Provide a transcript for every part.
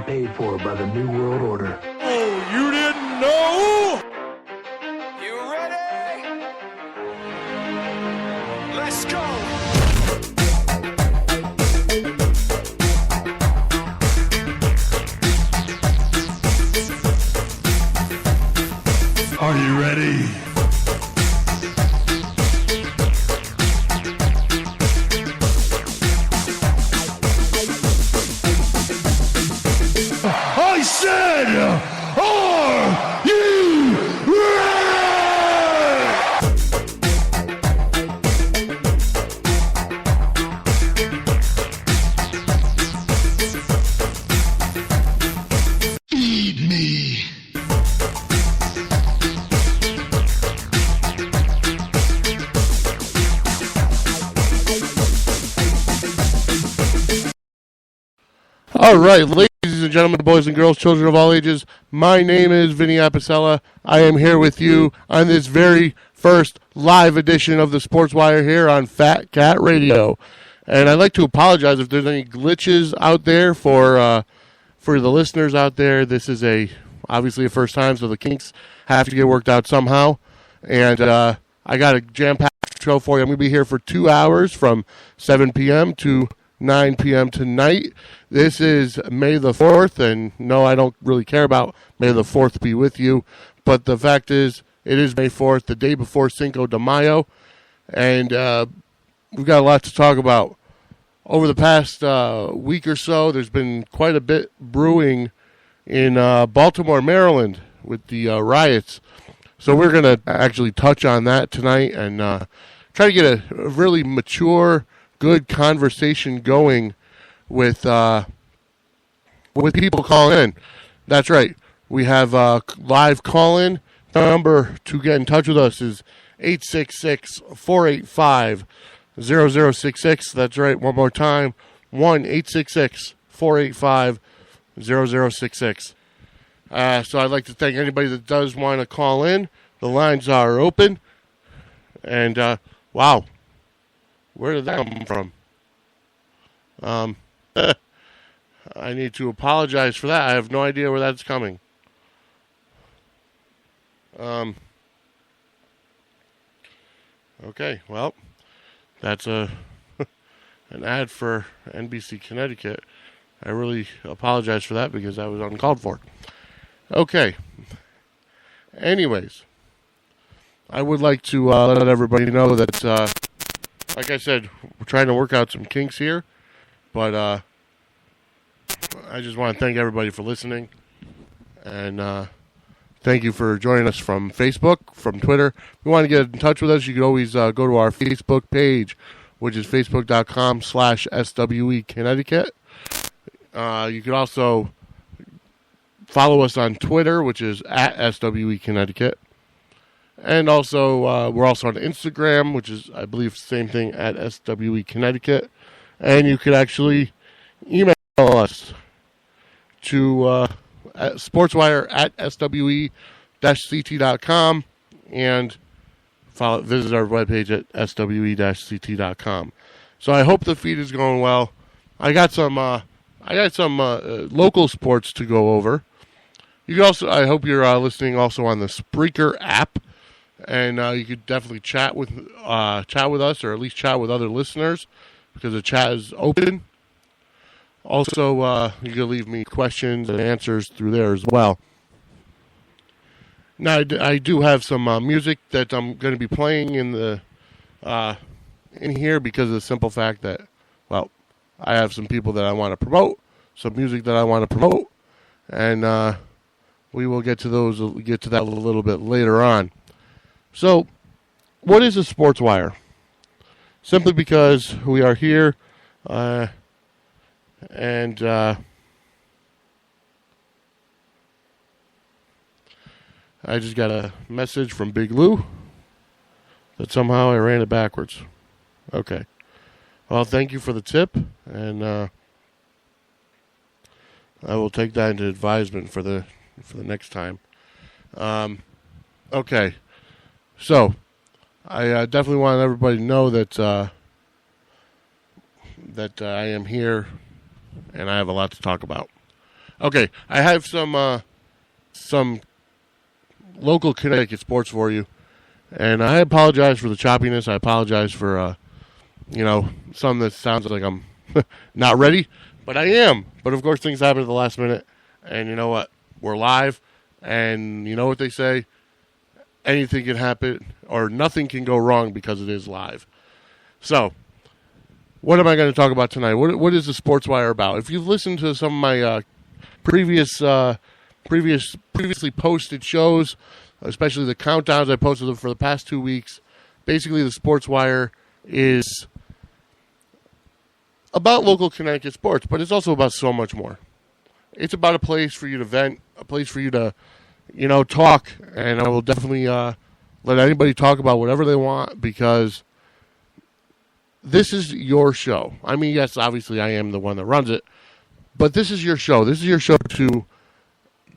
paid for by the New World Order. Oh, you didn't know? You ready? Let's go! Are you ready? I said, are you ready? Feed me. All right, ladies and gentlemen, boys and girls, children of all ages, my name is Vinny Apicella. I am here with you on this very first live edition of the Sportswire here on Fat Cat Radio. And I'd like to apologize if there's any glitches out there for the listeners out there. This is obviously a first time, so the kinks have to get worked out somehow. And I got a jam-packed show for you. I'm going to be here for 2 hours from 7 p.m. to 9 p.m. tonight. This is May the 4th, and no, I don't really care about May the 4th be with you, but the fact is, it is May 4th, the day before Cinco de Mayo, and we've got a lot to talk about. Over the past week or so, there's been quite a bit brewing in Baltimore, Maryland, with the riots, so we're going to actually touch on that tonight and try to get a really mature, good conversation going with people calling in. That's right. We have live call-in. The number to get in touch with us is 866-485-0066. That's right. One more time. 1-866-485-0066. So I'd like to thank anybody that does want to call in. The lines are open. And, wow. Where did that come from? I need to apologize for that. I have no idea where that's coming. Okay, well, that's an ad for NBC Connecticut. I really apologize for that because that was uncalled for. Okay. Anyways, I would like to let everybody know that like I said, we're trying to work out some kinks here, but I just want to thank everybody for listening, and thank you for joining us from Facebook, from Twitter. If you want to get in touch with us, you can always go to our Facebook page, which is facebook.com/SWE Connecticut. You can also follow us on Twitter, which is @SWE Connecticut. And also, we're also on Instagram, which is, I believe, same thing, @SWE Connecticut. And you could actually email us to Sportswire @SWE-CT.com and visit our webpage at SWE-CT.com. So I hope the feed is going well. I got some local sports to go over. You can also, I hope you're listening also on the Spreaker app. And you could definitely chat with us, or at least chat with other listeners, because the chat is open. Also, you can leave me questions and answers through there as well. Now, I do have some music that I'm going to be playing in here because of the simple fact that, well, I have some people that I want to promote, some music that I want to promote, and we will get to that a little bit later on. So, what is a Sportswire? Simply because we are here, and I just got a message from Big Lou that somehow I ran it backwards. Okay. Well, thank you for the tip, and I will take that into advisement for the next time. Okay. So, I definitely want everybody to know that I am here, and I have a lot to talk about. Okay, I have some local Connecticut sports for you, and I apologize for the choppiness. I apologize for some that sounds like I'm not ready, but I am. But of course, things happen at the last minute, and you know what? We're live, and you know what they say: anything can happen, or nothing can go wrong because it is live. So, what am I going to talk about tonight? What is the Sportswire about? If you've listened to some of my previously posted shows, especially the countdowns, I posted them for the past 2 weeks. Basically, the Sportswire is about local Connecticut sports, but it's also about so much more. It's about a place for you to vent, a place for you to, talk, and I will definitely let anybody talk about whatever they want because this is your show. I mean, yes, obviously I am the one that runs it, but this is your show. This is your show to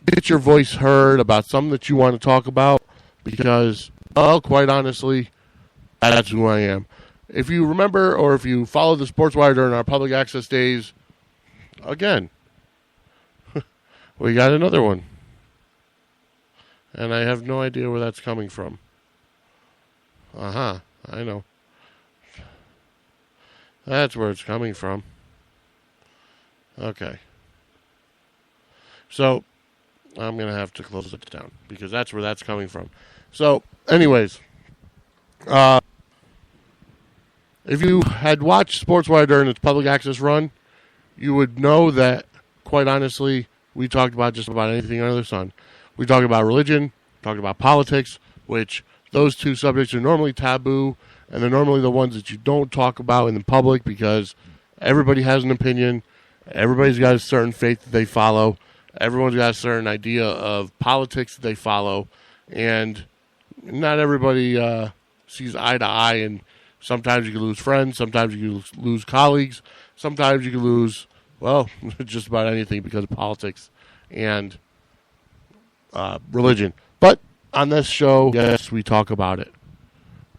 get your voice heard about something that you want to talk about because, well, quite honestly, that's who I am. If you remember or if you follow the Sportswire during our public access days, again, we got another one. And I have no idea where that's coming from. I know. That's where it's coming from. Okay. So, I'm going to have to close it down because that's where that's coming from. So, anyways, if you had watched Sportswire during its public access run, you would know that, quite honestly, we talked about just about anything under the sun. We talked about religion, talked about politics, which those two subjects are normally taboo, and they're normally the ones that you don't talk about in the public because everybody has an opinion. Everybody's got a certain faith that they follow. Everyone's got a certain idea of politics that they follow. And not everybody sees eye to eye. And sometimes you can lose friends. Sometimes you can lose colleagues. Sometimes you can lose, well, just about anything because of politics and religion. But on this show, yes, we talk about it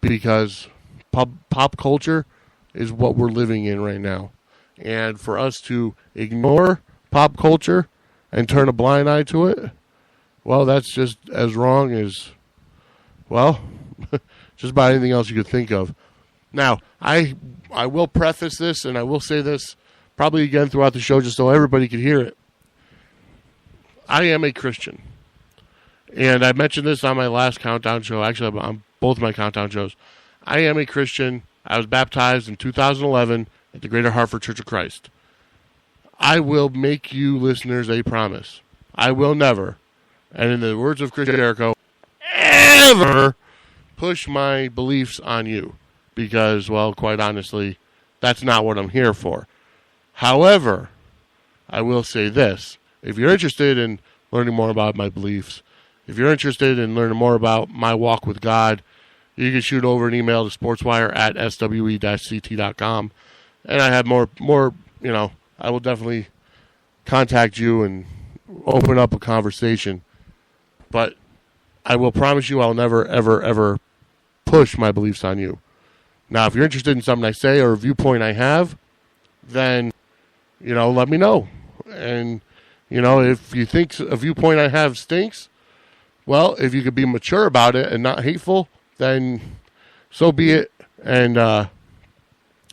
because pop culture is what we're living in right now. And for us to ignore pop culture and turn a blind eye to it, well, that's just as wrong as, well, just about anything else you could think of. Now, I will preface this, and I will say this probably again throughout the show just so everybody can hear it. I am a Christian. And I mentioned this on my last countdown show, actually on both my countdown shows. I am a Christian. I was baptized in 2011 at the Greater Hartford Church of Christ. I will make you listeners a promise. I will never, and in the words of Chris Jericho, ever push my beliefs on you. Because, well, quite honestly, that's not what I'm here for. However, I will say this. If you're interested in learning more about my beliefs, if you're interested in learning more about my walk with God, you can shoot over an email to sportswire@swe-ct.com. And I have more, I will definitely contact you and open up a conversation. But I will promise you I'll never, ever, ever push my beliefs on you. Now, if you're interested in something I say or a viewpoint I have, then, let me know. And, if you think a viewpoint I have stinks, well, if you could be mature about it and not hateful, then so be it. And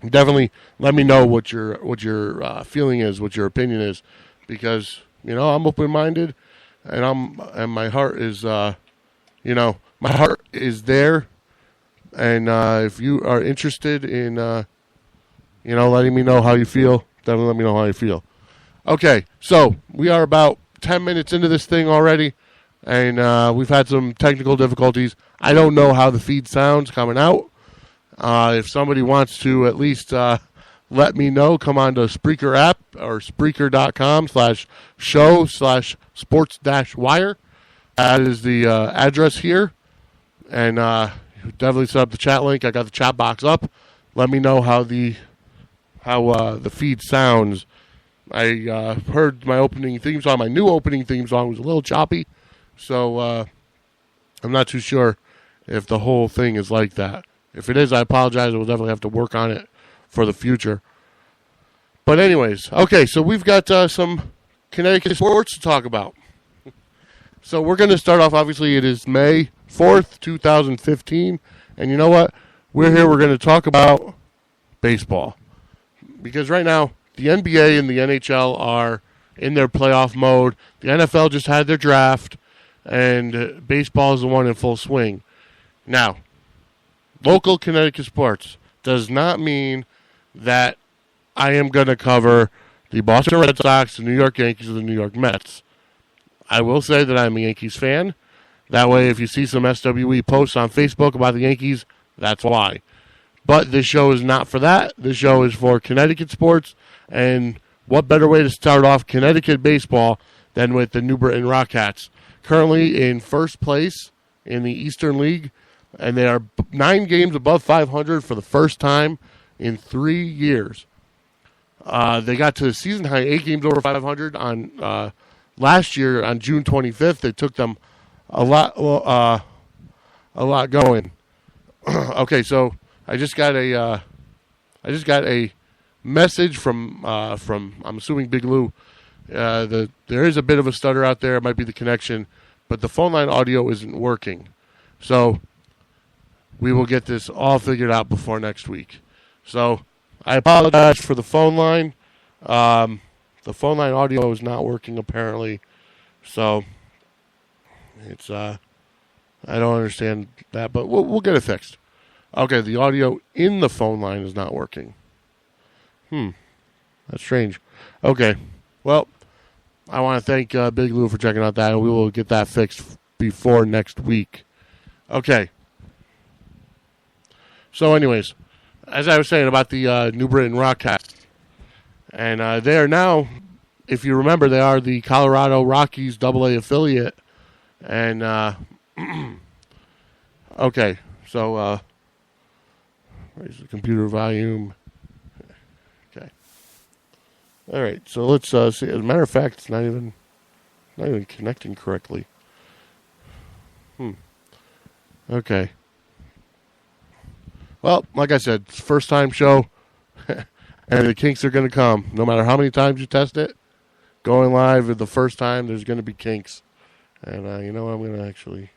definitely let me know what your feeling is, what your opinion is, because I'm open-minded, and my heart is my heart is there. And if you are interested in letting me know how you feel, definitely let me know how you feel. Okay, so we are about 10 minutes into this thing already. And we've had some technical difficulties. I don't know how the feed sounds coming out. If somebody wants to at least let me know, come on to Spreaker app or Spreaker.com/show/sports-wire. That is the address here. And definitely set up the chat link. I got the chat box up. Let me know how the feed sounds. I heard my opening theme song. My new opening theme song was a little choppy. So, I'm not too sure if the whole thing is like that. If it is, I apologize. We'll definitely have to work on it for the future. But anyways, okay, so we've got some Connecticut sports to talk about. So we're going to start off, obviously, it is May 4th, 2015. And you know what? We're going to talk about baseball. Because right now, the NBA and the NHL are in their playoff mode. The NFL just had their draft, and baseball is the one in full swing. Now, local Connecticut sports does not mean that I am going to cover the Boston Red Sox, the New York Yankees, or the New York Mets. I will say that I'm a Yankees fan. That way, if you see some SWE posts on Facebook about the Yankees, that's why. But this show is not for that. This show is for Connecticut sports, and what better way to start off Connecticut baseball than with the New Britain Rockcats, currently in first place in the Eastern League, and they are 9 games above 500 for the first time in 3 years. They got to the season high 8 games over 500 on last year on June 25th. It took them a lot going. Okay, so I just got a message from I'm assuming Big Lou. There is a bit of a stutter out there. It might be the connection, but the phone line audio isn't working. So we will get this all figured out before next week. So I apologize for the phone line. The phone line audio is not working apparently. So it's I don't understand that, but we'll get it fixed. Okay, the audio in the phone line is not working. That's strange. Okay, well, I want to thank Big Lou for checking out that, and we will get that fixed before next week. Okay. So anyways, as I was saying about the New Britain Rockcats, and they are now, if you remember, they are the Colorado Rockies AA affiliate. And, okay, so, raise the computer volume. Okay. All right, so let's see. As a matter of fact, it's not even connecting correctly. Okay. Well, like I said, it's first time show, and the kinks are going to come. No matter how many times you test it, going live the first time, there's going to be kinks. And I'm going to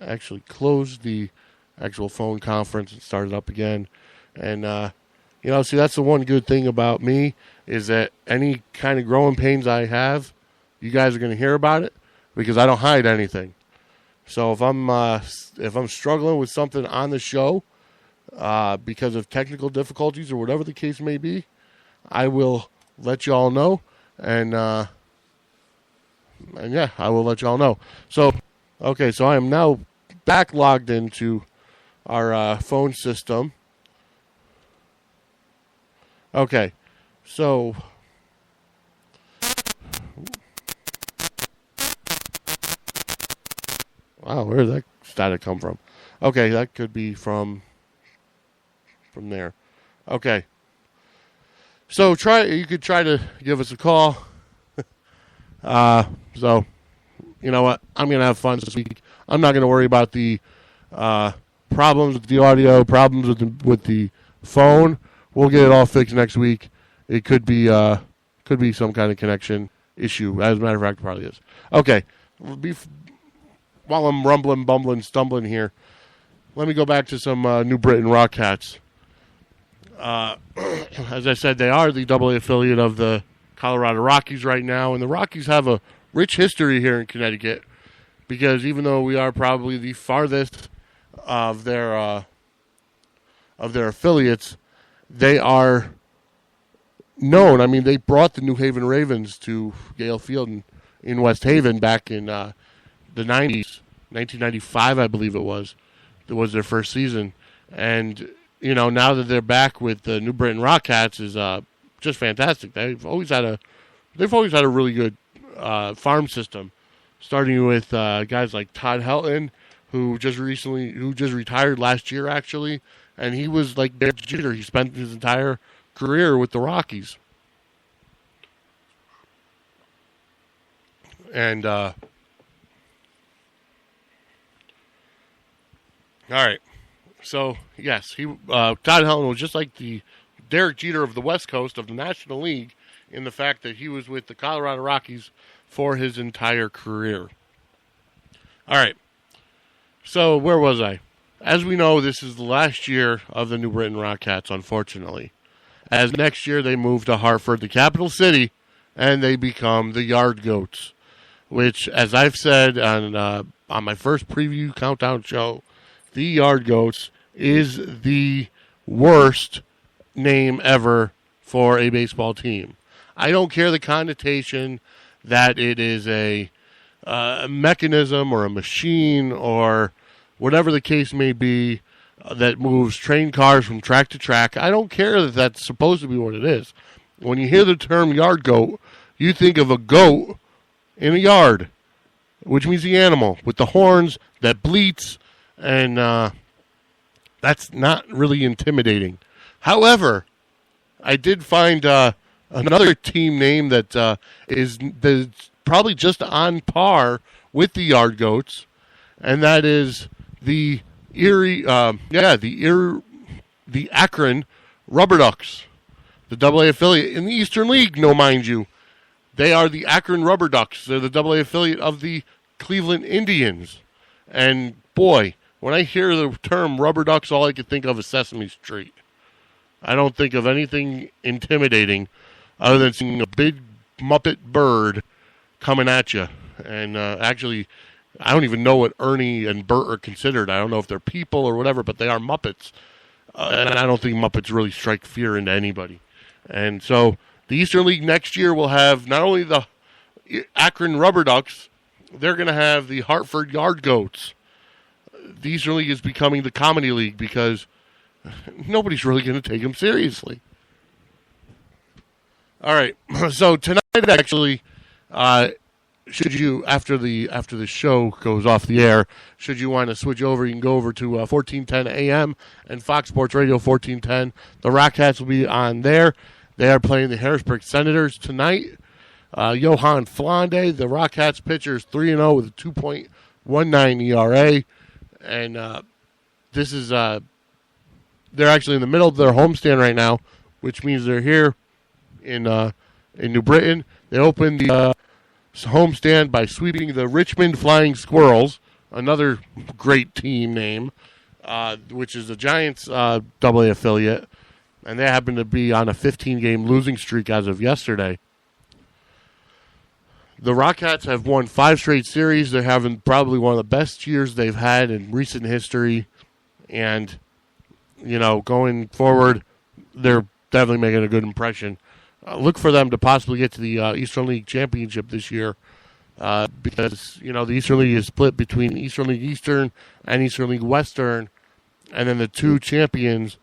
actually close the actual phone conference and start it up again. And see, that's the one good thing about me is that any kind of growing pains I have, you guys are going to hear about it because I don't hide anything. So if I'm struggling with something on the show because of technical difficulties or whatever the case may be, I will let you all know, and yeah, I will let you all know. So, okay, so I am now back logged into our phone system. Okay, so wow, where did that static come from? Okay, that could be from there. Okay. So you could try to give us a call. So you know what? I'm going to have fun this week. I'm not going to worry about the problems with the audio, problems with the phone. We'll get it all fixed next week. It could be some kind of connection issue. As a matter of fact, it probably is. Okay. While I'm rumbling, bumbling, stumbling here, let me go back to some New Britain Rockcats. As I said, they are the AA affiliate of the Colorado Rockies right now, and the Rockies have a rich history here in Connecticut because even though we are probably the farthest of their affiliates, they are known. I mean, they brought the New Haven Ravens to Gale Field in West Haven back in the 90s, 1995, I believe it was. It was their first season, and now that they're back with the New Britain Rockcats is just fantastic. They've always had a really good farm system, starting with guys like Todd Helton, who just retired last year actually, and he was like Derek Jeter. He spent his entire career with the Rockies, and all right. So, yes, Todd Helton was just like the Derek Jeter of the West Coast of the National League. in the fact that he was with the Colorado Rockies for his entire career. All right. So where was I? As we know, this is the last year of the New Britain Rockcats, unfortunately. As next year they move to Hartford, the capital city, and they become the Yard Goats, which, as I've said on my first preview countdown show, the Yard Goats is the worst name ever for a baseball team. I don't care the connotation that it is a mechanism or a machine or whatever the case may be that moves train cars from track to track. I don't care that that's supposed to be what it is. When you hear the term yard goat, you think of a goat in a yard, which means the animal with the horns that bleats, and that's not really intimidating. However, I did find another team name that is probably just on par with the Yard Goats, and that is the Akron Rubber Ducks, the AA affiliate in the Eastern League. No, mind you, they are the Akron Rubber Ducks. They're the AA affiliate of the Cleveland Indians, and boy, when I hear the term Rubber Ducks, all I can think of is Sesame Street. I don't think of anything intimidating other than seeing a big Muppet bird coming at you. And actually, I don't even know what Ernie and Bert are considered. I don't know if they're people or whatever, but they are Muppets. And I don't think Muppets really strike fear into anybody. And so the Eastern League next year will have not only the Akron Rubber Ducks, they're going to have the Hartford Yard Goats. The Eastern League is becoming the comedy league because nobody's really going to take them seriously. All right, so tonight, actually, should you after the show goes off the air, should you want to switch over, you can go over to 1410 AM and Fox Sports Radio 1410. The Rockcats will be on there. They are playing the Harrisburg Senators tonight. Johan Flande, the Rockcats pitcher, is 3-0 with a 2.19 ERA. And this is they're actually in the middle of their homestand right now, which means they're here in New Britain. They opened the homestand by sweeping the Richmond Flying Squirrels, another great team name, which is the Giants' AA affiliate, and they happen to be on a 15-game losing streak as of yesterday. The Rockcats have won 5 straight series. They're having probably one of the best years they've had in recent history. And, you know, going forward, they're definitely making a good impression. Look for them to possibly get to the Eastern League Championship this year because, you know, the Eastern League is split between Eastern League Eastern and Eastern League Western, and then the two champions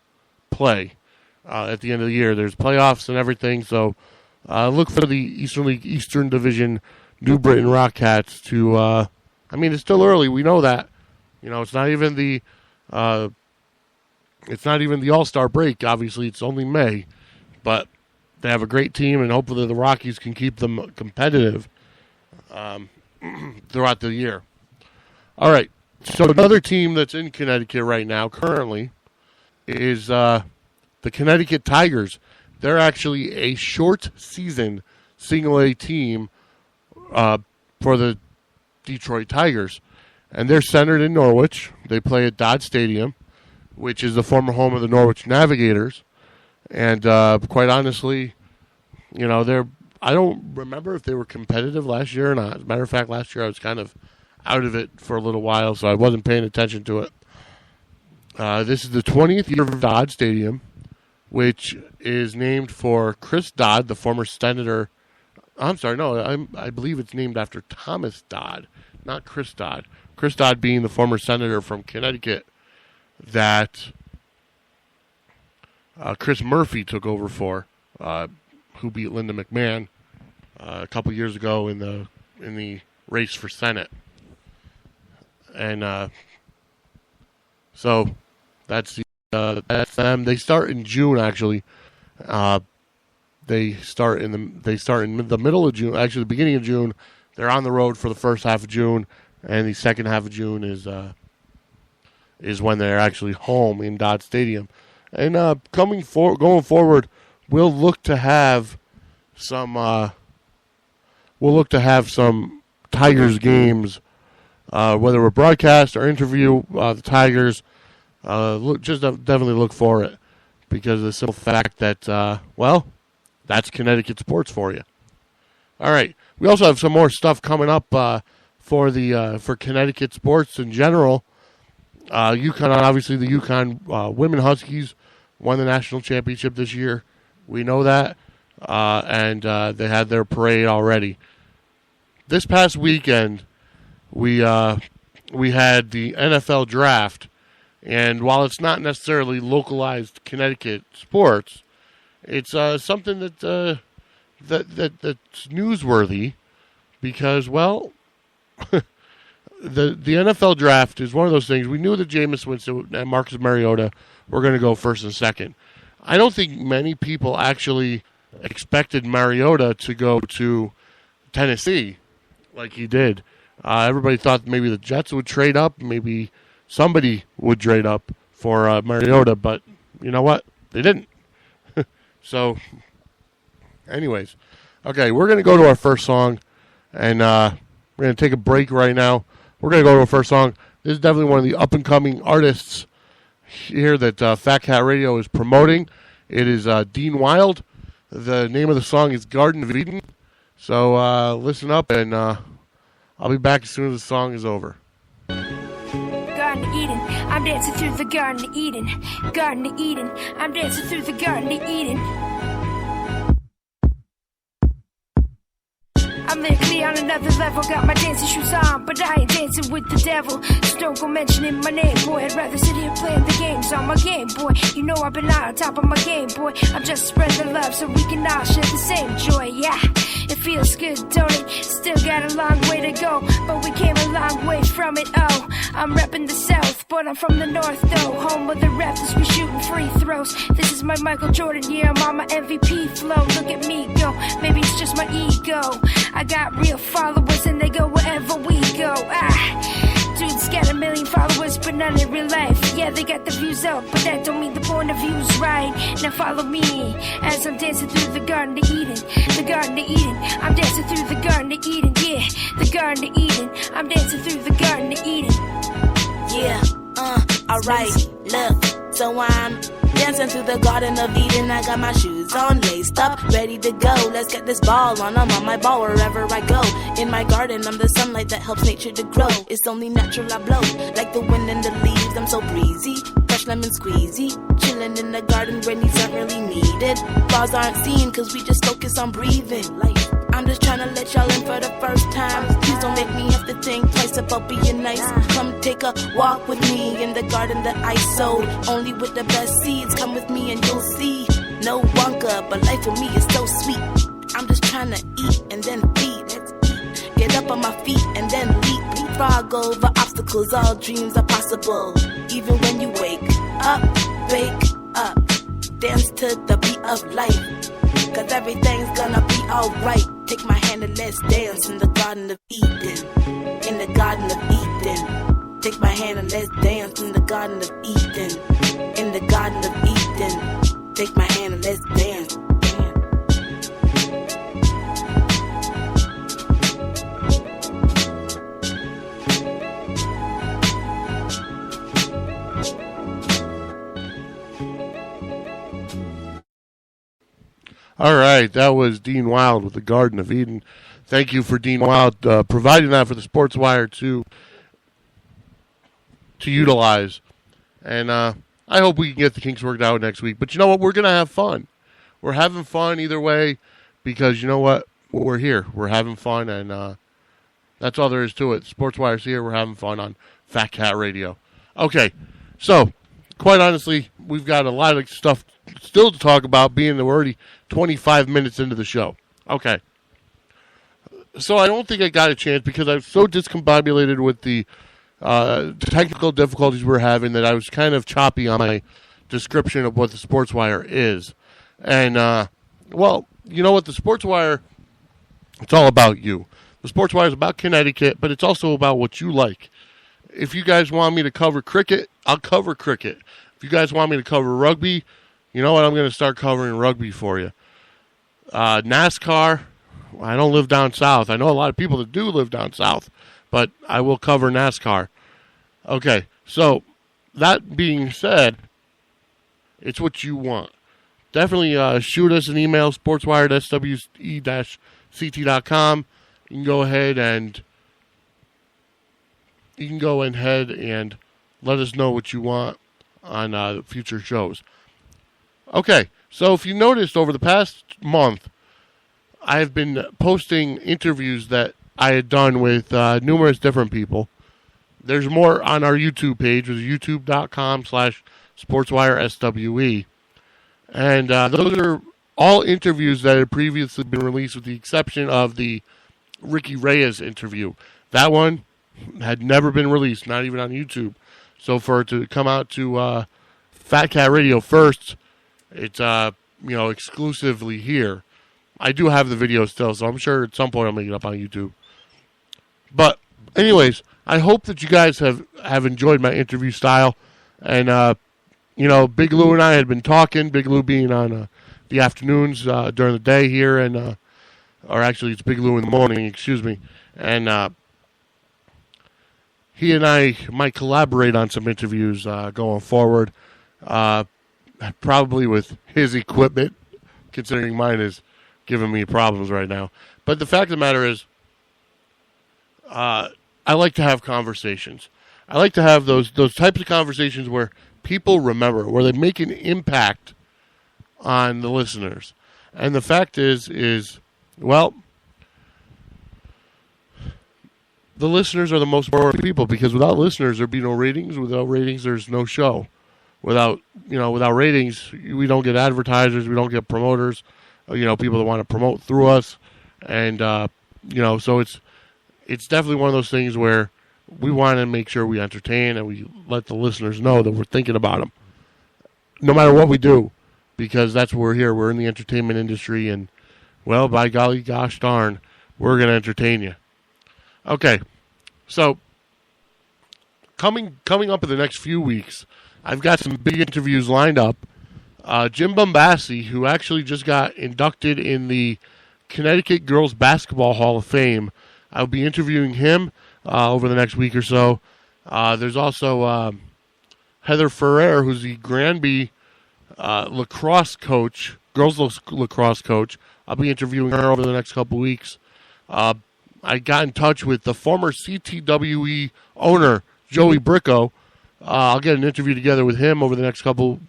play at the end of the year. There's playoffs and everything, so look for the Eastern League Eastern Division New Britain Rockcats to, I mean, it's still early. We know that. You know, it's not even the All-Star break. Obviously, it's only May. But they have a great team, and hopefully the Rockies can keep them competitive throughout the year. All right. So another team that's in Connecticut right now currently is the Connecticut Tigers. They're actually a short season single-A team for the Detroit Tigers. And they're centered in Norwich. They play at Dodd Stadium, which is the former home of the Norwich Navigators. And quite honestly, you know, I don't remember if they were competitive last year or not. As a matter of fact, last year I was kind of out of it for a little while, so I wasn't paying attention to it. This is the 20th year of Dodd Stadium, which is named for Chris Dodd, the former senator. I'm sorry, no, I believe it's named after Thomas Dodd, not Chris Dodd. Chris Dodd being the former senator from Connecticut that Chris Murphy took over for, who beat Linda McMahon a couple years ago in the race for Senate. And so that's them. They start in June, actually. They start in the middle of June, actually the beginning of June. They're on the road for the first half of June, and the second half of June is when they're actually home in Dodd Stadium. And going forward, we'll look to have some Tigers games, whether we're broadcast or interview the Tigers. Definitely look for it because of the simple fact that, that's Connecticut sports for you. All right. We also have some more stuff coming up for Connecticut sports in general. UConn, obviously, the UConn women Huskies won the national championship this year. We know that, and they had their parade already. This past weekend, we had the NFL draft, and while it's not necessarily localized Connecticut sports, it's something that's newsworthy because, well, the NFL draft is one of those things. We knew that Jameis Winston and Marcus Mariota were going to go first and second. I don't think many people actually expected Mariota to go to Tennessee like he did. Everybody thought maybe the Jets would trade up, maybe somebody would trade up for Mariota, but you know what? They didn't. So, anyways, okay, we're going to go to our first song, and we're going to take a break right now. We're going to go to our first song. This is definitely one of the up-and-coming artists here that Fat Cat Radio is promoting. It is Dean Wild. The name of the song is Garden of Eden. So listen up, and I'll be back as soon as the song is over. Garden of Eden, I'm dancing through the Garden of Eden. Garden of Eden, I'm dancing through the Garden of Eden. I'm lyrically on another level, got my dancing shoes on, but I ain't dancing with the devil. So don't go mentioning my name, boy. I'd rather sit here playing the games on my Game Boy. You know I've been on top of my game, boy. I'm just spreading the love so we can all share the same joy, yeah. It feels good, don't it? Still got a long way to go, but we came a long way from it, oh. I'm repping the South, but I'm from the North, though. Home of the Raptors, we shooting free throws. This is my Michael Jordan year, I'm on my MVP flow. Look at me go, maybe it's just my ego. I got real followers and they go wherever we go. Dude's got 1 million followers, but none in real life. Yeah, they got the views up, but that don't mean the point of view's right. Now follow me as I'm dancing through the Garden of Eden. The Garden of Eden, I'm dancing through the Garden of Eden. Yeah, the Garden of Eden, I'm dancing through the Garden of Eden. Yeah, alright, look, so I'm dancing through the Garden of Eden. I got my shoes on, laced up, ready to go. Let's get this ball on, I'm on my ball wherever I go. In my garden, I'm the sunlight that helps nature to grow. It's only natural I blow, like the wind and the leaves. I'm so breezy, fresh lemon squeezy. Chilling in the garden where needs aren't really needed. Flaws aren't seen, cause we just focus on breathing. Like, I'm just trying to let y'all in for the first time. Please don't make me have to think twice about being nice. Come take a walk with me in the garden that I sowed. Only with the best seeds, come with me and you'll see. No Wonka, but life for me is so sweet. I'm just trying to eat and then feed. Get up on my feet and then leap. Frog over obstacles, all dreams are possible. Even when you wake up, dance to the beat of life. Cause everything's gonna be alright. Take my hand and let's dance in the Garden of Eden. In the Garden of Eden. Take my hand and let's dance in the Garden of Eden. In the Garden of Eden. Take my hand and let's dance. All right, that was Dean Wild with the Garden of Eden. Thank you for Dean Wild providing that for the Sportswire to utilize. And I hope we can get the kinks worked out next week. But you know what? We're going to have fun. We're having fun either way because you know what? We're here. We're having fun, and that's all there is to it. Sportswire's here. We're having fun on Fat Cat Radio. Okay, so quite honestly, we've got a lot of stuff still to talk about, being that we're already 25 minutes into the show. Okay. So I don't think I got a chance because I was so discombobulated with the technical difficulties we're having that I was kind of choppy on my description of what the Sportswire is. And, well, you know what? The Sportswire, it's all about you. The Sportswire is about Connecticut, but it's also about what you like. If you guys want me to cover cricket, I'll cover cricket. If you guys want me to cover rugby, you know what? I'm going to start covering rugby for you. NASCAR. I don't live down south. I know a lot of people that do live down south, but I will cover NASCAR. Okay, so that being said, it's what you want. Definitely shoot us an email, sportswire at swe-ct.com. You can go ahead and let us know what you want on future shows. Okay, so if you noticed over the past month, I've been posting interviews that I had done with numerous different people. There's more on our YouTube page, which is youtube.com/sportswireswe. And those are all interviews that had previously been released with the exception of the Ricky Reyes interview. That one had never been released, not even on YouTube. So for it to come out to Fat Cat Radio first, it's exclusively here. I do have the video still, so I'm sure at some point I'll make it up on YouTube. But anyways, I hope that you guys have enjoyed my interview style. And, Big Lou and I had been talking, Big Lou being on the afternoons during the day here, and or actually it's Big Lou in the morning, excuse me. And he and I might collaborate on some interviews going forward, probably with his equipment, considering mine is giving me problems right now. But the fact of the matter is, I like to have conversations. I like to have those types of conversations where people remember, where they make an impact on the listeners. And the fact is, well, the listeners are the most important people, because without listeners, there'd be no ratings. Without ratings, there's no show. Without ratings, we don't get advertisers, we don't get promoters, people that want to promote through us. And, so it's definitely one of those things where we want to make sure we entertain and we let the listeners know that we're thinking about them, no matter what we do, because that's what we're here. We're in the entertainment industry, and, well, by golly gosh darn, we're going to entertain you. Okay, so coming up in the next few weeks, I've got some big interviews lined up. Jim Bombassi, who actually just got inducted in the Connecticut Girls Basketball Hall of Fame, I'll be interviewing him over the next week or so. There's also Heather Ferrer, who's the Granby lacrosse coach, girls lacrosse coach. I'll be interviewing her over the next couple weeks. I got in touch with the former CTWE owner, Joey Bricco. I'll get an interview together with him over the next couple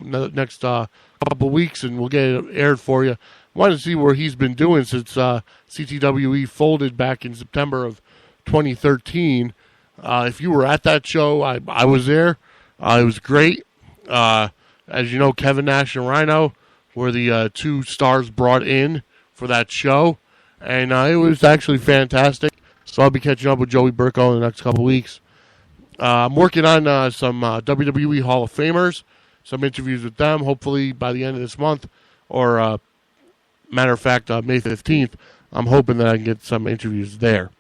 weeks, and we'll get it aired for you. Wanted to see where he's been doing since CTWE folded back in September of 2013. If you were at that show, I was there. It was great. As you know, Kevin Nash and Rhino were the two stars brought in for that show, and it was actually fantastic. So I'll be catching up with Joey Burko in the next couple weeks. I'm working on some WWE Hall of Famers, some interviews with them, hopefully by the end of this month, or matter of fact, May 15th. I'm hoping that I can get some interviews there.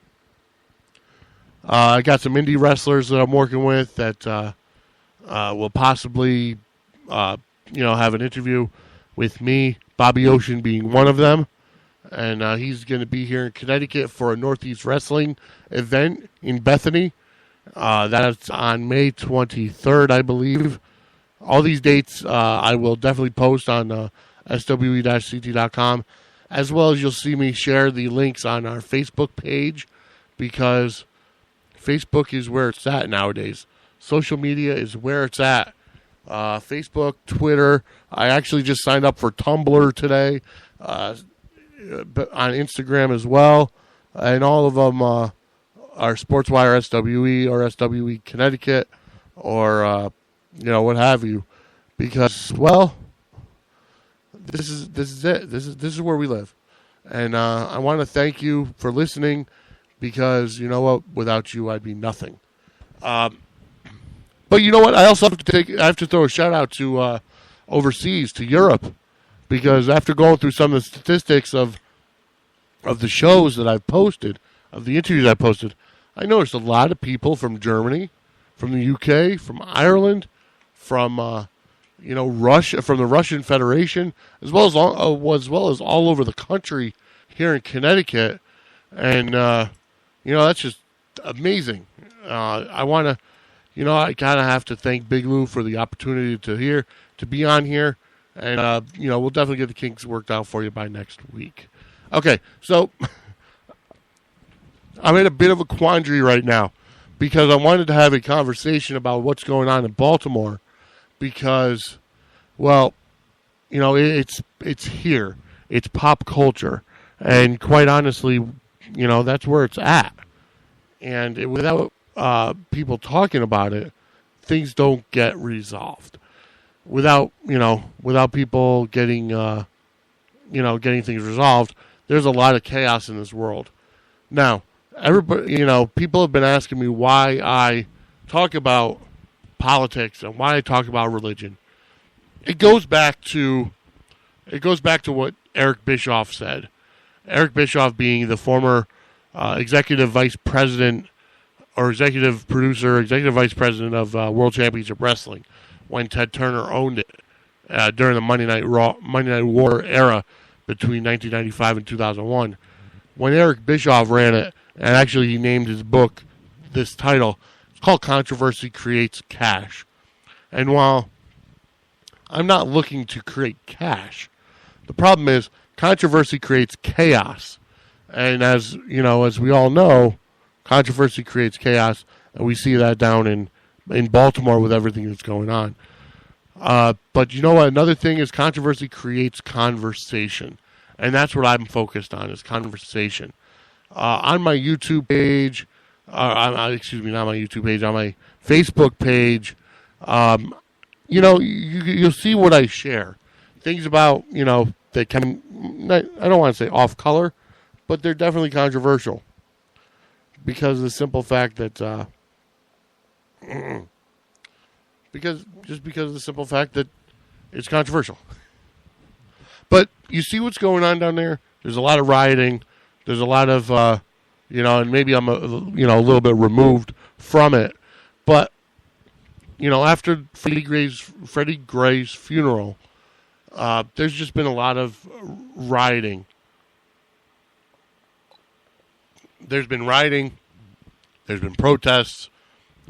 I got some indie wrestlers that I'm working with that will possibly, have an interview with me, Bobby Ocean being one of them. And he's going to be here in Connecticut for a Northeast Wrestling event in Bethany. That's on May 23rd, I believe. All these dates I will definitely post on swe-ct.com, as well as you'll see me share the links on our Facebook page, because Facebook is where it's at nowadays. Social media is where it's at. Facebook, Twitter. I actually just signed up for Tumblr today, but on Instagram as well. And all of them are Sportswire SWE or SWE Connecticut or, what have you. Because, well, this is it. This is where we live. And I want to thank you for listening, because you know what? Without you, I'd be nothing. But you know what? I also have to throw a shout out to overseas, to Europe, because after going through some of the statistics of the shows that I've posted, of the interviews I posted, I noticed a lot of people from Germany, from the UK, from Ireland, from Russia, from the Russian Federation, as well as all over the country here in Connecticut, and that's just amazing. I want to, I kind of have to thank Big Lou for the opportunity to be on here, and we'll definitely get the kinks worked out for you by next week. Okay, so I'm in a bit of a quandary right now because I wanted to have a conversation about what's going on in Baltimore. Because, it's here. It's pop culture. And quite honestly, that's where it's at. And without people talking about it, things don't get resolved. Without people getting, getting things resolved, there's a lot of chaos in this world. Now, everybody, people have been asking me why I talk about politics and why I talk about religion. It goes back to what Eric Bischoff said. Eric Bischoff being the former executive vice president or executive producer, executive vice president of World Championship Wrestling when Ted Turner owned it during the Monday Night War era between 1995 and 2001. When Eric Bischoff ran it, and actually he named his book this title, it's called Controversy Creates Cash. And while I'm not looking to create cash, the problem is controversy creates chaos. And as we all know, controversy creates chaos, and we see that down in Baltimore with everything that's going on. But you know what? Another thing is controversy creates conversation. And that's what I'm focused on, is conversation. On my YouTube page, not my YouTube page, on my Facebook page, you'll see what I share. Things about, that can, I don't want to say off color, but they're definitely controversial. Because of the simple fact that, because of the simple fact that it's controversial. But you see what's going on down there? There's a lot of rioting. There's a lot of, and maybe I'm a little bit removed from it. But, after Freddie Gray's funeral, there's just been a lot of rioting. There's been rioting. There's been protests.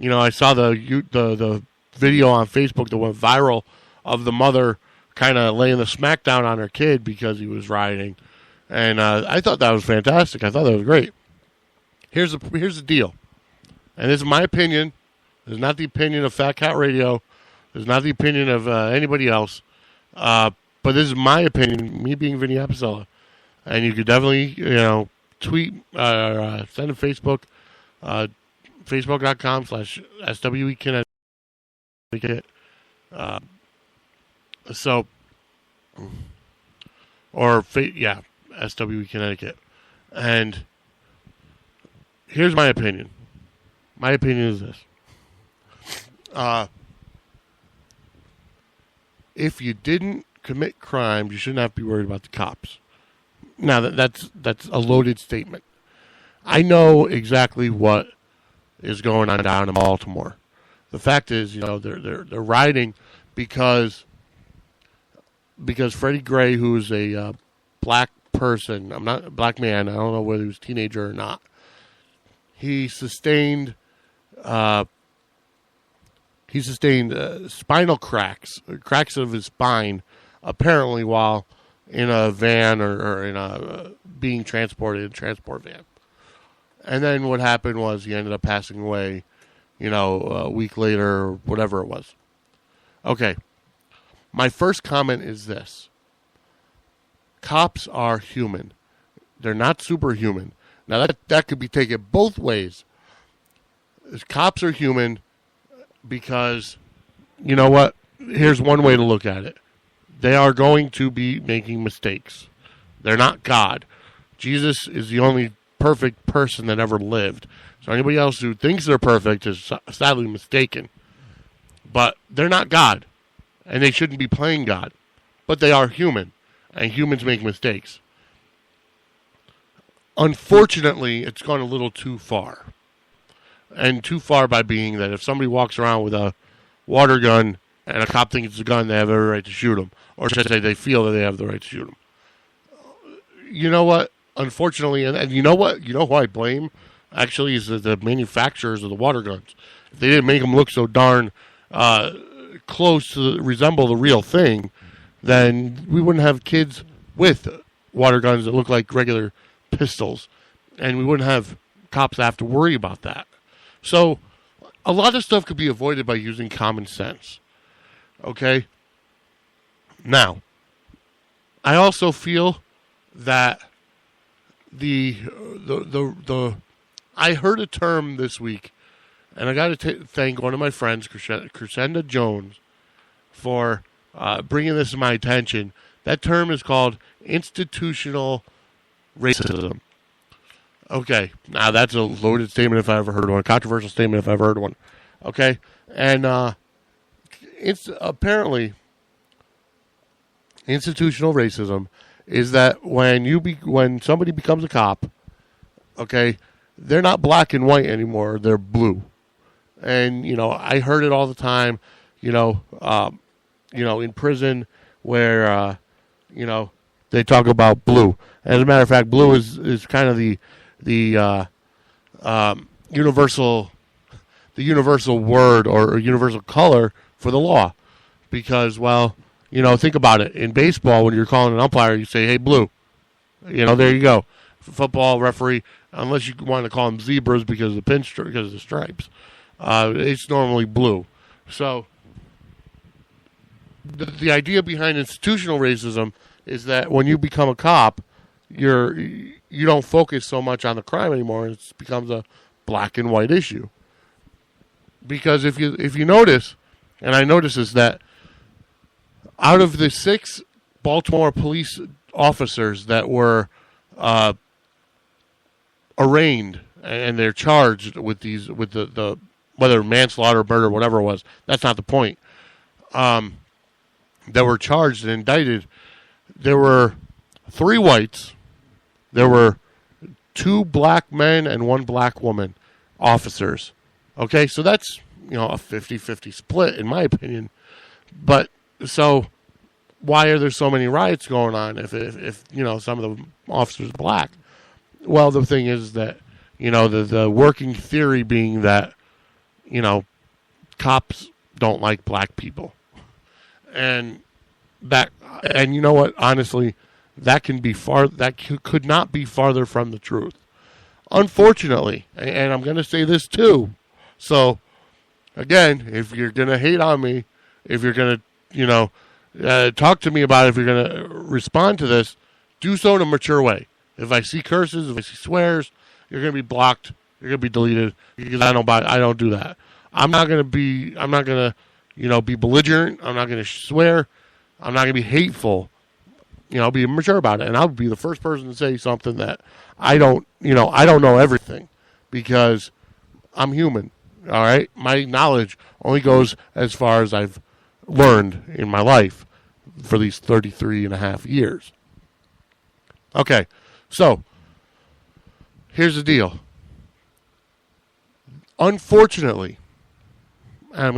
I saw the video on Facebook that went viral of the mother kind of laying the smackdown on her kid because he was rioting. And I thought that was fantastic. I thought that was great. Here's the deal. And this is my opinion. This is not the opinion of Fat Cat Radio. This is not the opinion of anybody else. But this is my opinion, me being Vinny Apicella. And you could definitely, tweet, send a Facebook, facebook.com/SWE SWE Connecticut. And here's my opinion. My opinion is this. If you didn't commit crimes, you shouldn't have to be worried about the cops. Now, that's a loaded statement. I know exactly what is going on down in Baltimore. The fact is, they're rioting because Freddie Gray, who's a black person, I'm not a black man, I don't know whether he was a teenager or not, he sustained spinal cracks of his spine, apparently while in a van or in a being transported in a transport van. And then what happened was he ended up passing away, a week later or whatever it was. Okay. My first comment is this. Cops are human. They're not superhuman. Now, that could be taken both ways. Cops are human because, you know what? Here's one way to look at it. They are going to be making mistakes. They're not God. Jesus is the only perfect person that ever lived. So anybody else who thinks they're perfect is sadly mistaken. But they're not God. And they shouldn't be playing God. But they are human. And humans make mistakes. Unfortunately, it's gone a little too far. And too far by being that if somebody walks around with a water gun and a cop thinks it's a gun, they have every right to shoot him. Or should I say they feel that they have the right to shoot him. You know what? Unfortunately, and you know what? You know who I blame? Actually, is the manufacturers of the water guns. If they didn't make them look so darn close to resemble the real thing, then we wouldn't have kids with water guns that look like regular pistols. And we wouldn't have cops have to worry about that. So a lot of stuff could be avoided by using common sense. Okay? Now, I also feel that I heard a term this week, and I got to thank one of my friends, Crescenda Jones, for bringing this to my attention. That term is called institutional racism. Okay, now that's a loaded statement if I ever heard one, a controversial statement if I ever heard one. Okay, and it's apparently institutional racism is that when somebody becomes a cop, okay, they're not black and white anymore; they're blue. And I heard it all the time. In prison where they talk about blue. As a matter of fact, blue is kind of the universal word or universal color for the law, because think about it. In baseball, when you're calling an umpire, you say, "Hey, blue." There you go. Football referee, unless you want to call them zebras because of the stripes, it's normally blue. So the idea behind institutional racism is that when you become a cop, you don't focus so much on the crime anymore. It becomes a black and white issue. Because if you notice, and I notice is that out of the 6 Baltimore police officers that were arraigned and they're charged with the whether manslaughter, murder, whatever it was, that's not the point. That were charged and indicted, there were 3 whites, there were 2 black men and 1 black woman officers. Okay, so that's a 50-50 split in my opinion. But so why are there so many riots going on if some of the officers are black? Well, the thing is that the working theory being that cops don't like black people. And you know what? Honestly, that could not be farther from the truth. Unfortunately, and I'm going to say this too. So, again, if you're going to hate on me, if you're going to, talk to me about it, if you're going to respond to this, do so in a mature way. If I see curses, if I see swears, you're going to be blocked. You're going to be deleted because I don't do that. I'm not going to be belligerent. I'm not going to swear. I'm not going to be hateful. Be mature about it. And I'll be the first person to say something that I don't know everything because I'm human. All right. My knowledge only goes as far as I've learned in my life for these 33 and a half years. Okay. So here's the deal. Unfortunately, I'm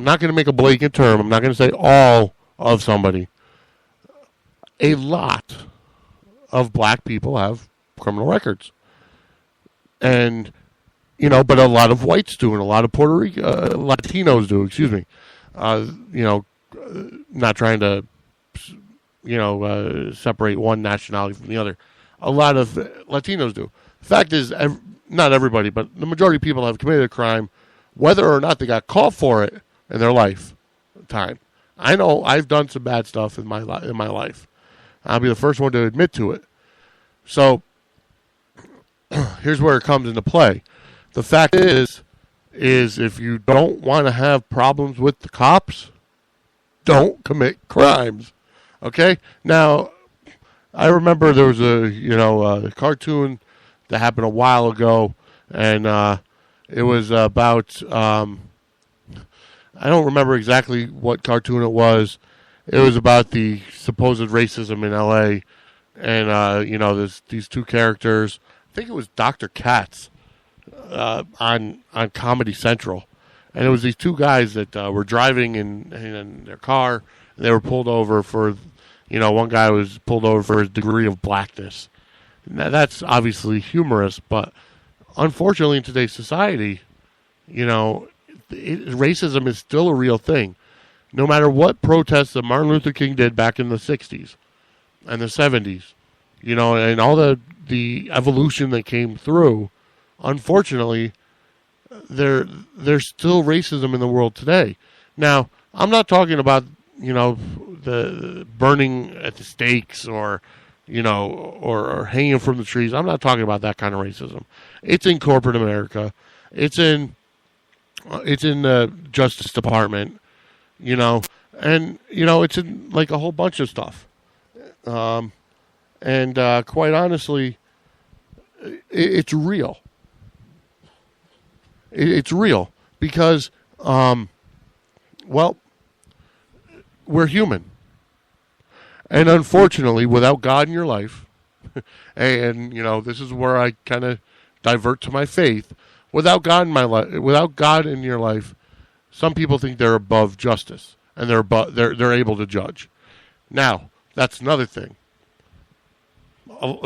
not going to make a blanket term. I'm not going to say all of somebody. A lot of black people have criminal records. And, but a lot of whites do, and a lot of Puerto Rican, Latinos do, excuse me. Not trying to, separate one nationality from the other. A lot of Latinos do. The fact is, not everybody, but the majority of people have committed a crime, whether or not they got caught for it in their lifetime. I know I've done some bad stuff in my life. I'll be the first one to admit to it. So here's where it comes into play. The fact is if you don't want to have problems with the cops, don't commit crimes. Okay? Now, I remember there was a cartoon that happened a while ago, and it was about I don't remember exactly what cartoon it was. It was about the supposed racism in L.A. And there's these 2 characters. I think it was Dr. Katz on Comedy Central, And it was these two guys that were driving in their car. And they were pulled over for, one guy was pulled over for his degree of blackness. Now, that's obviously humorous, but unfortunately in today's society, racism is still a real thing. No matter what protests that Martin Luther King did back in the 60s and the 70s, and all the evolution that came through, unfortunately, there's still racism in the world today. Now, I'm not talking about, the burning at the stakes or hanging from the trees. I'm not talking about that kind of racism. It's in corporate America. It's in the Justice Department, and it's in like a whole bunch of stuff. Quite honestly, it's real. It's real because, we're human. And unfortunately, without God in your life, and, this is where I kind of divert to my faith, without God in your life, some people think they're above justice and they're able to judge. Now, that's another thing.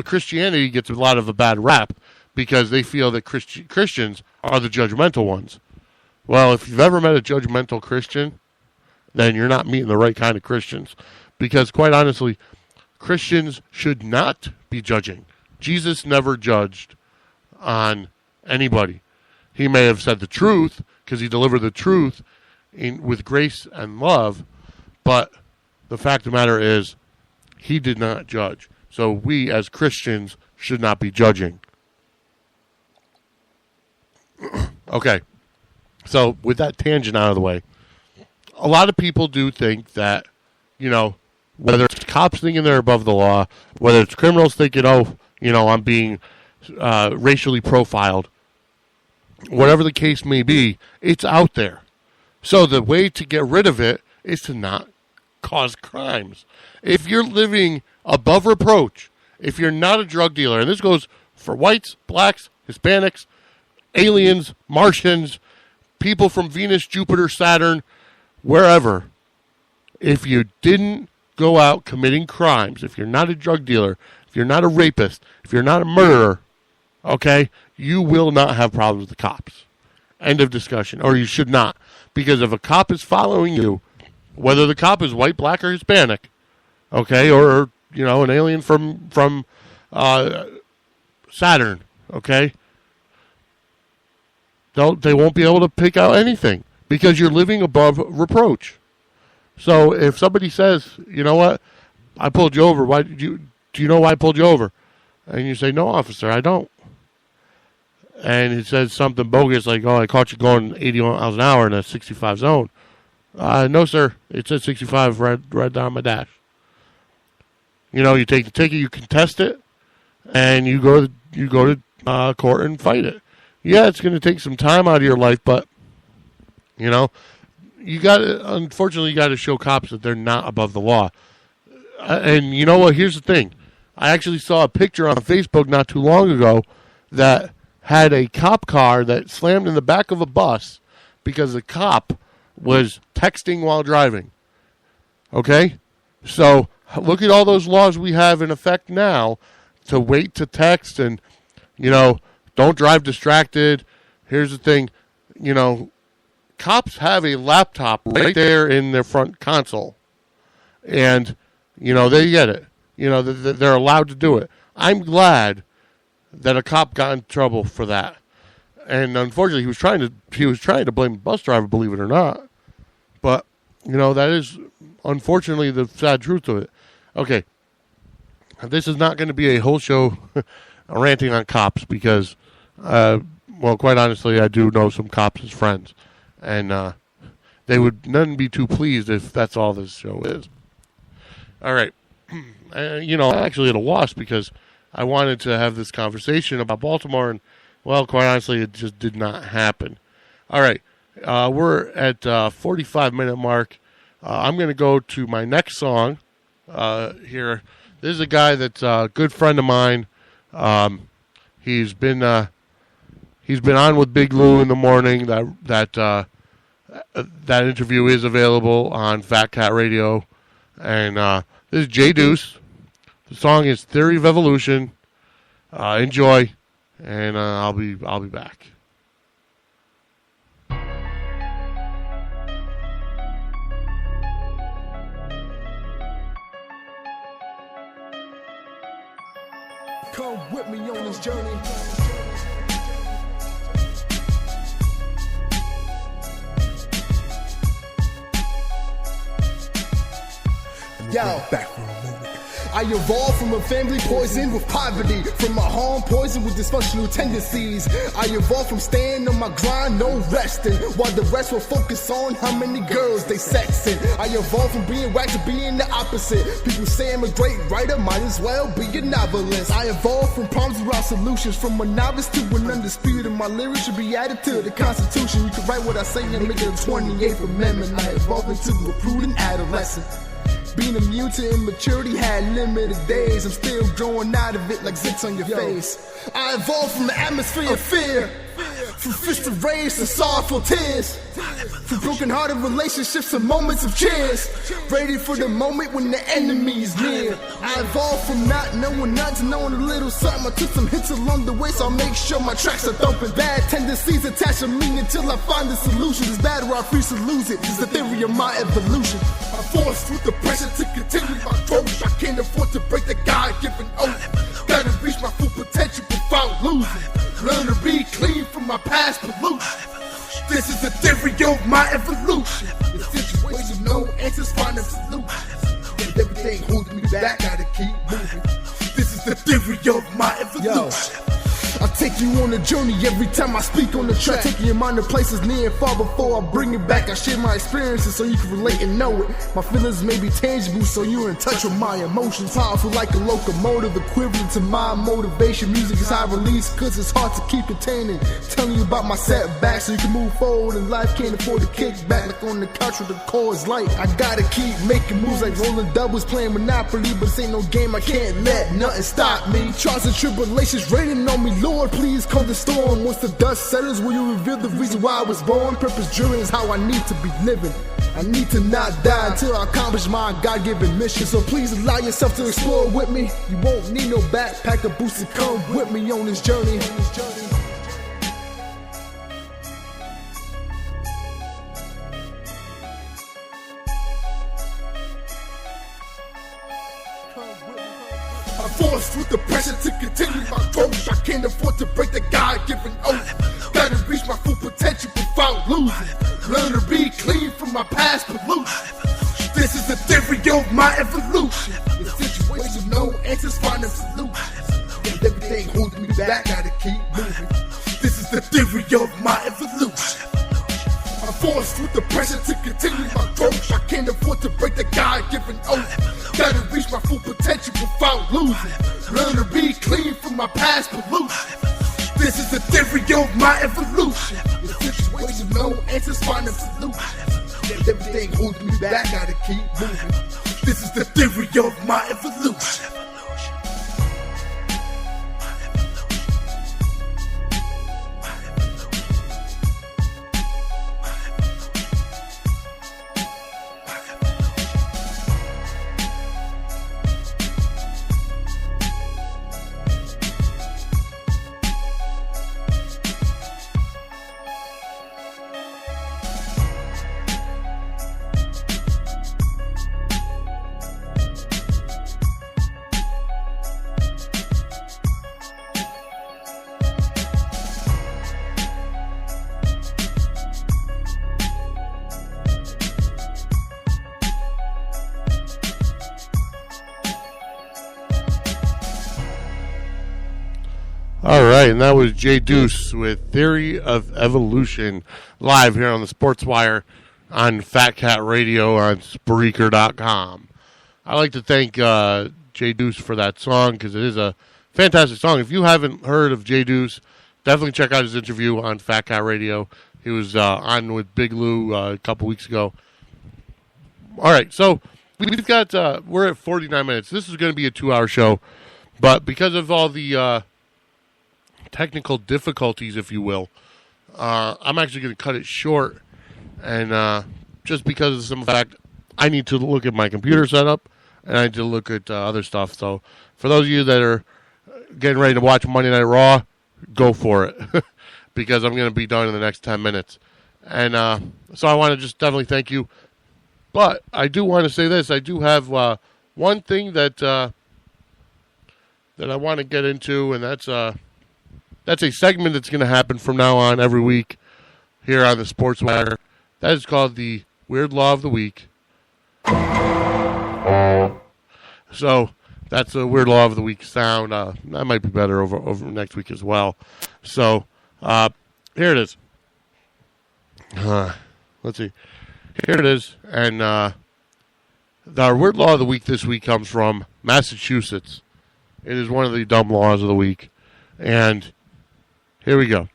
Christianity gets a lot of a bad rap because they feel that Christians are the judgmental ones. Well, if you've ever met a judgmental Christian, then you're not meeting the right kind of Christians. Because quite honestly, Christians should not be judging. Jesus never judged on anybody. He may have said the truth because he delivered the truth with grace and love, but the fact of the matter is he did not judge. So we as Christians should not be judging. Okay, so with that tangent out of the way, a lot of people do think that, whether it's cops thinking they're above the law, whether it's criminals thinking, I'm being racially profiled, whatever the case may be, it's out there. So the way to get rid of it is to not cause crimes. If you're living above reproach, if you're not a drug dealer, and this goes for whites, blacks, Hispanics, aliens, Martians, people from Venus, Jupiter, Saturn, wherever, if you didn't go out committing crimes, if you're not a drug dealer, if you're not a rapist, if you're not a murderer, okay, you will not have problems with the cops. End of discussion. Or you should not. Because if a cop is following you, whether the cop is white, black, or Hispanic, okay, or an alien from Saturn, okay, they won't be able to pick out anything because you're living above reproach. So if somebody says, you know what, I pulled you over, do you know why I pulled you over? And you say, no, officer, I don't. And it says something bogus like, I caught you going 80 miles an hour in a 65 zone. No, sir, it says 65 right down my dash. You take the ticket, you contest it, and you go to court and fight it. Yeah, it's going to take some time out of your life, but unfortunately, you got to show cops that they're not above the law. And you know what? Here's the thing. I actually saw a picture on Facebook not too long ago that had a cop car that slammed in the back of a bus because the cop was texting while driving. Okay? So look at all those laws we have in effect now to wait to text and, don't drive distracted. Here's the thing, cops have a laptop right there in their front console. And, they get it. They're allowed to do it. I'm glad that a cop got in trouble for that. And unfortunately, he was trying to blame the bus driver, believe it or not. But, that is unfortunately the sad truth of it. Okay. This is not going to be a whole show ranting on cops because, quite honestly, I do know some cops as friends. And they would none be too pleased if that's all this show is. All right. I'm actually at a loss because I wanted to have this conversation about Baltimore, and, quite honestly, it just did not happen. All right. We're at 45-minute mark. I'm going to go to my next song here. This is a guy that's a good friend of mine. He's been on with Big Lou in the morning. That that interview is available on Fat Cat Radio. And this is Jay Deuce. The song is Theory of Evolution. Enjoy, and I'll be back. Come with me on this journey. Yo, back for a moment. I evolved from a family poisoned with poverty, from a home poisoned with dysfunctional tendencies. I evolved from staying on my grind, no resting, while the rest will focus on how many girls they sexing. I evolved from being whack to being the opposite. People say I'm a great writer, might as well be a novelist. I evolved from problems without solutions, from a novice to an undisputed. My lyrics should be added to the Constitution. You can write what I say and make it a 28th Amendment. I evolved into a prudent adolescent. Being immune to immaturity had limited days. I'm still growing out of it like zits on your face. I evolved from the atmosphere of fear, from fists of rage to sorrowful tears, from broken-hearted relationships to moments of cheers, ready for the moment when the enemy is near. I evolved from not knowing none to knowing a little something. I took some hits along the way, so I'll make sure my tracks are thumping. Bad tendencies attached to me until I find the solution. This battle I refuse to lose it. This is the theory of my evolution. I'm forced through the pressure to continue my growth. I can't afford to break the God-given oath. Gotta reach my full potential without losing. Learn to be clean from my past pollution. This is the theory of my evolution. The situation, no answers, find them solutions. And everything holding me back, gotta keep moving. This is the theory of my evolution. I take you on a journey every time I speak on the track. Taking your mind to places near and far before I bring it back. I share my experiences so you can relate and know it. My feelings may be tangible so you're in touch with my emotions. Powerful like a locomotive, equivalent to my motivation. Music is high release cause it's hard to keep containing. Telling you about my setbacks so you can move forward in life. Can't afford to kick back like on the couch with the chords light. I gotta keep making moves like rolling doubles, playing Monopoly. But this ain't no game, I can't let nothing stop me. Trials and tribulations raining on me, Lord, please calm the storm. Once the dust settles, will you reveal the reason why I was born? Purpose driven is how I need to be living. I need to not die until I accomplish my God-given mission. So please allow yourself to explore with me. You won't need no backpack or boots to come with me on this journey. I'm forced through the pressure to continue my growth. I can't afford to break the God-given oath. Gotta reach my full potential without losing. Learn to be clean from my past pollution. This is the theory of my evolution. The situation, no answers, find them solutions. And everything holding me back, gotta keep moving. This is the theory of my evolution. I'm forced through the pressure to continue my growth. I can't afford to break the God-given oath. Gotta reach my full potential without losing. Learn to be clean from my past pollution. This is the theory of my evolution. The situation, no answers, find them solutions. And everything holding me back, gotta keep moving. This is the theory of my evolution. All right, and that was Jay Deuce with Theory of Evolution, live here on the Sportswire on Fat Cat Radio on Spreaker.com. I'd like to thank Jay Deuce for that song because it is a fantastic song. If you haven't heard of Jay Deuce, definitely check out his interview on Fat Cat Radio. He was on with Big Lou a couple weeks ago. All right, so we've got we're at 49 minutes. This is going to be a 2-hour show, but because of all the technical difficulties, if you will, I'm actually going to cut it short And just because of some fact, I need to look at my computer setup, and I need to look at other stuff. So for those of you that are getting ready to watch Monday Night Raw, go for it. Because I'm going to be done in the next 10 minutes. And so I want to just definitely thank you. But I do want to say this. I do have one thing that I want to get into, and that's a segment that's going to happen from now on every week here on the Sportswire. That is called the Weird Law of the Week. So that's a Weird Law of the Week sound. That might be better over next week as well. So here it is. Let's see. Here it is. And our Weird Law of the Week this week comes from Massachusetts. It is one of the dumb laws of the week. And here we go.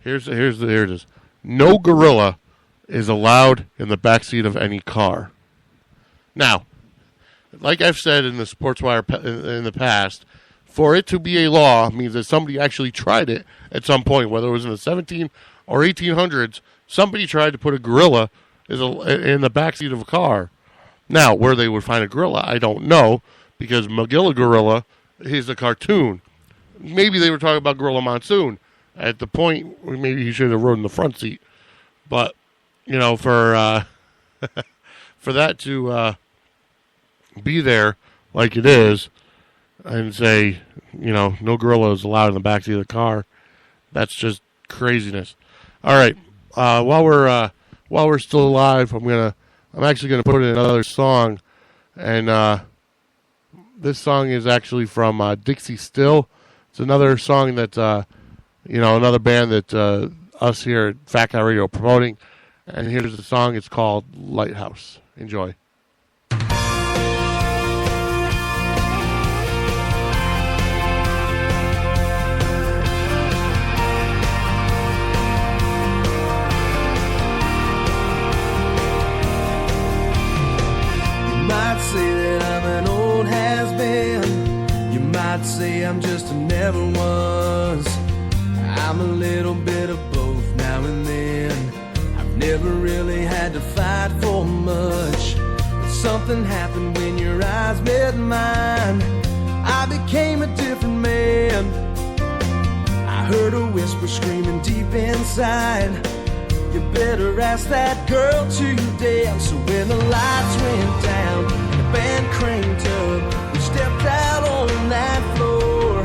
Here it is. No gorilla is allowed in the backseat of any car. Now, like I've said in the Sportswire in the past, for it to be a law means that somebody actually tried it at some point, whether it was in the 17 or 1800s. Somebody tried to put a gorilla in the backseat of a car. Now, where they would find a gorilla, I don't know, because Magilla Gorilla is a cartoon. Maybe they were talking about Gorilla Monsoon at the point where maybe he should have rode in the front seat. But, for for that to be there like it is and say, no gorilla is allowed in the backseat of the car, that's just craziness. All right, while we're still alive, I'm actually gonna put in another song, and this song is actually from Dixie Still. It's another song that another band that us here at Fat Guy Radio are promoting. And here's the song. It's called Lighthouse. Enjoy. Say that I'm an old has-been. You might say I'm just a never was. I'm a little bit of both now and then. I've never really had to fight for much, but something happened when your eyes met mine. I became a different man. I heard a whisper screaming deep inside. You better ask that girl to dance. So when the lights went down, band cranked up, we stepped out on that floor.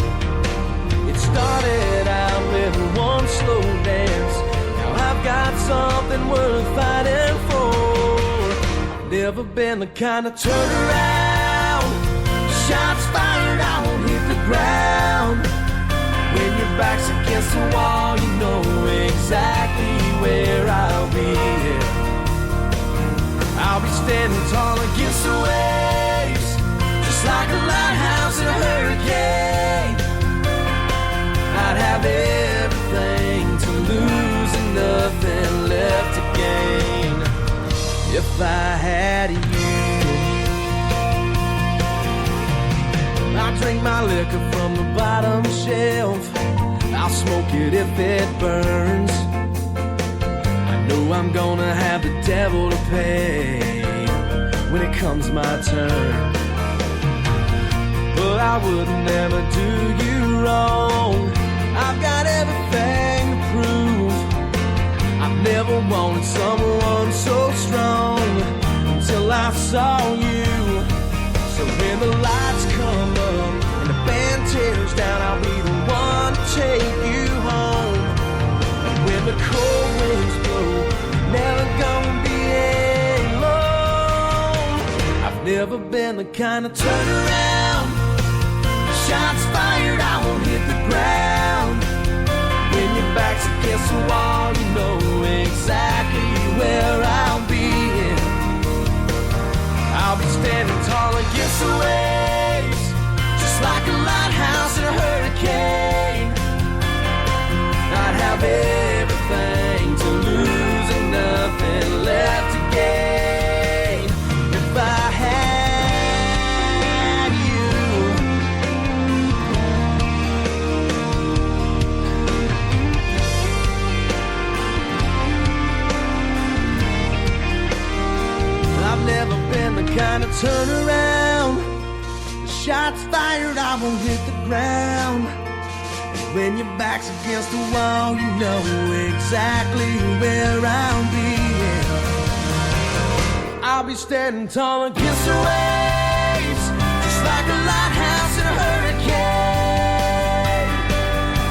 It started out with one slow dance. Now I've got something worth fighting for. I've never been the kind of turn around. Shots fired, I won't hit the ground. When your back's against the wall, you know exactly where I'll be. I'll be standing tall against the waves, just like a lighthouse in a hurricane. I'd have everything to lose and nothing left to gain if I had you. I drink my liquor from the bottom shelf. I'll smoke it if it burns. I know I'm gonna have the devil to pay when it comes my turn. But I would never do you wrong. I've got everything to prove. I've never wanted someone so strong until I saw you. So when the lights come up and the band tears down, I'll be the one to take you home. And when the cold winds blow, never gonna be alone. I've never been the kind of turn around. Shots fired, I won't hit the ground. When your back's against the wall, you know exactly where I'll be. I'll be standing tall against the waves, just like a lighthouse in a hurricane. I'd have everything to lose and nothing left to gain if I had you. never been the kind of turnaround. The shots fired, I won't hit the ground. And when your back's against the wall, you know exactly where I'll be. I'll be standing tall against the waves, just like a lighthouse in a hurricane.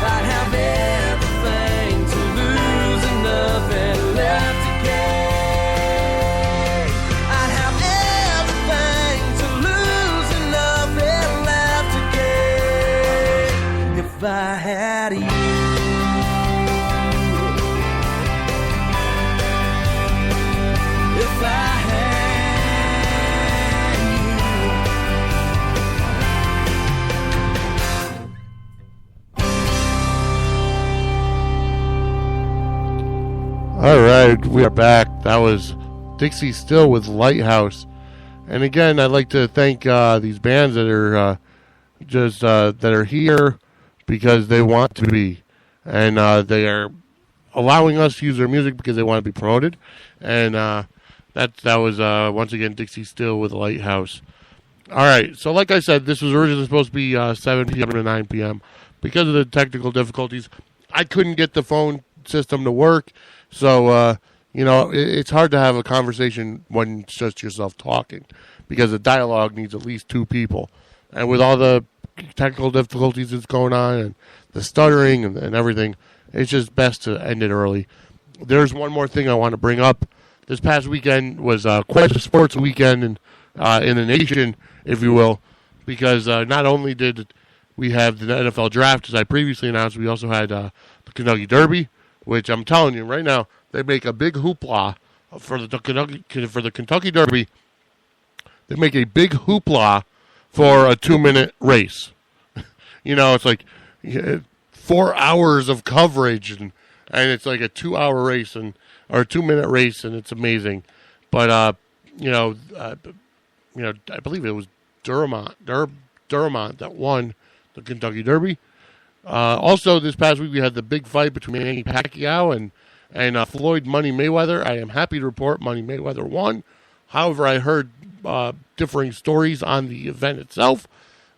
I'd have everything to lose and nothing left to gain. I'd have everything to lose and nothing left to gain if I had you. If I All right, we are back. That was Dixie Still with Lighthouse. And again, I'd like to thank these bands that are that are here because they want to be, and they are allowing us to use their music because they want to be promoted. And that was once again Dixie Still with Lighthouse. All right, so like I said, this was originally supposed to be 7 p.m. to 9 p.m. Because of the technical difficulties, I couldn't get the phone system to work. So, it's hard to have a conversation when it's just yourself talking because the dialogue needs at least two people. And with all the technical difficulties that's going on and the stuttering and everything, it's just best to end it early. There's one more thing I want to bring up. This past weekend was quite a sports weekend in the nation, if you will, because not only did we have the NFL draft, as I previously announced, we also had the Kentucky Derby, which I'm telling you right now, they make a big hoopla for the Kentucky Derby. They make a big hoopla for a 2-minute race. It's like 4 hours of coverage, and it's like a 2-hour race or a 2-minute race, and it's amazing. But I believe it was Durham that won the Kentucky Derby. Also, this past week we had the big fight between Manny Pacquiao and Floyd Money Mayweather. I am happy to report Money Mayweather won. However, I heard differing stories on the event itself,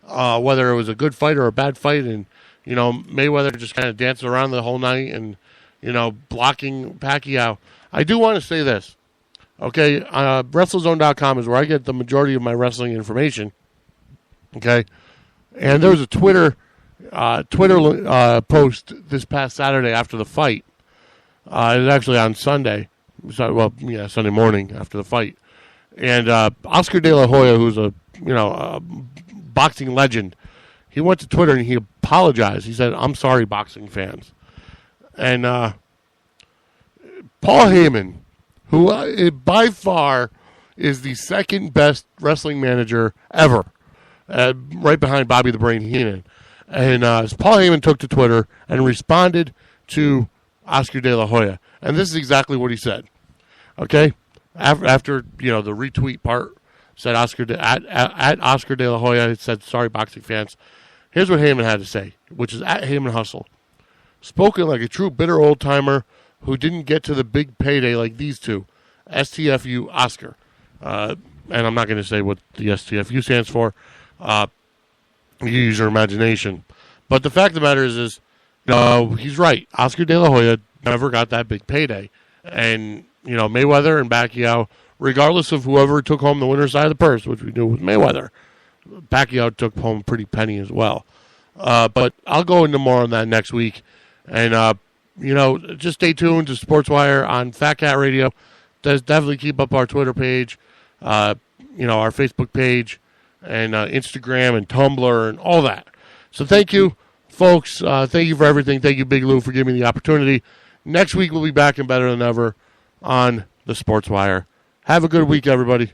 whether it was a good fight or a bad fight, and Mayweather just kind of danced around the whole night and blocking Pacquiao. I do want to say this, okay? WrestleZone.com is where I get the majority of my wrestling information. Okay, and there was a Twitter post this past Saturday after the fight. It was actually on Sunday. Sunday morning after the fight. And Oscar De La Hoya, who's a boxing legend, he went to Twitter and he apologized. He said, "I'm sorry, boxing fans." And Paul Heyman, who by far is the second best wrestling manager ever, right behind Bobby the Brain Heenan. And Paul Heyman took to Twitter and responded to Oscar De La Hoya. And this is exactly what he said. Okay? After the retweet part, said at Oscar De La Hoya, it said, "Sorry, boxing fans." Here's what Heyman had to say, which is at Heyman Hustle. "Spoken like a true bitter old-timer who didn't get to the big payday like these two. STFU Oscar." And I'm not going to say what the STFU stands for. You use your imagination. But the fact of the matter is he's right. Oscar De La Hoya never got that big payday. And, Mayweather and Pacquiao, regardless of whoever took home the winner's side of the purse, which we knew was Mayweather, Pacquiao took home a pretty penny as well. But I'll go into more on that next week. And, just stay tuned to Sportswire on Fat Cat Radio. Definitely keep up our Twitter page, our Facebook page, and Instagram and Tumblr and all that. So thank you, folks. Thank you for everything. Thank you, Big Lou, for giving me the opportunity. Next week we'll be back and better than ever on the Sportswire. Have a good week, everybody.